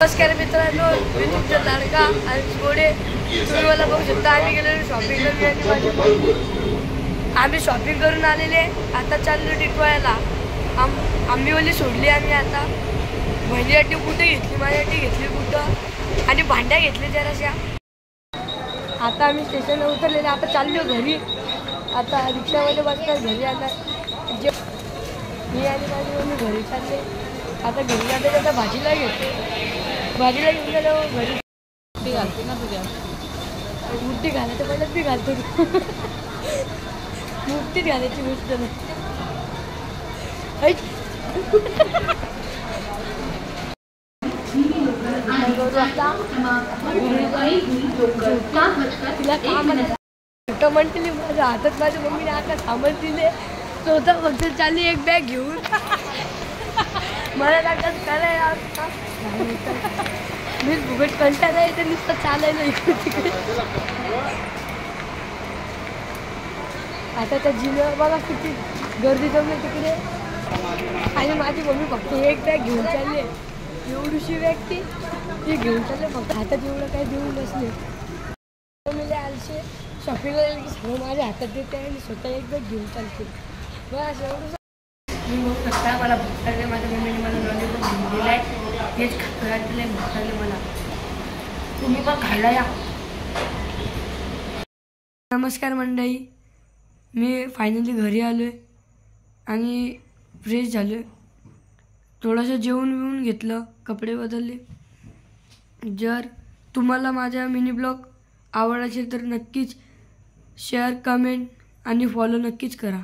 नमस्कार मित्रांनो, मी तुमचा लाडका आणि पुढे तुम्ही मला बघू शकता. आम्ही गेलेलो शॉपिंग करून. आम्ही शॉपिंग करून आलेले. आता चाललो टिटवाळ्याला. आम्ही ओली सोडली. आम्ही आता बहिणीसाठी कुठे घेतली, माझ्यासाठी घेतली कुठं, आणि भांड्या घेतले जराशा. आता आम्ही स्टेशनला उतरलेले. आता चाललो घरी. आता रिक्षामध्ये बसतात घरी. आता मी आणि माझी मम्मी घरी चालले. आता घरी जाता जाता भाजीला घेऊन गेलो घरी. मुठी घालते ना तुझ्या, मुठी घालायचं पहिलं मी घालतो. मुठीत घालायची गोष्ट नाही. तिला काम छोटं म्हणते माझ्या हातात. माझ्या मम्मीने आता सामान दिले. स्वतः फक्त चालली एक बॅग घेऊन. मला लागत करायला मी फुकट कंटाळा येते नुसतं चालायला इकडे तिकडे. आता त्या जिल्ह्यावर बघा किती गर्दी जमली तिकडे. आणि माझी मम्मी फक्त एक बॅग घेऊन चालली. एवढीशी व्यक्ती ती घेऊन चालले. फक्त हातात एवढं काही देऊन बसले. मम्मीला आलशे शॉपिंगला गेले की सगळं माझ्या हातात देते आणि स्वतः एक बॅग घेऊन चालते. बस एवढं. मी बघू शकता मला भूक लागली. माझ्या मम्मीने मला लॉलीपॉप घेऊन दिला आहे. तेच खायला भूक लागली मला. तुम्ही पण खायला या. नमस्कार मंडळी, मी फायनली घरी आलो आहे आणि फ्रेश झालो आहे. थोडंसं जेवून बिवून घेतलं, कपडे बदलले. जर तुम्हाला माझा मिनी ब्लॉग आवडला असेल तर नक्कीच शेअर, कमेंट आणि फॉलो नक्कीच करा.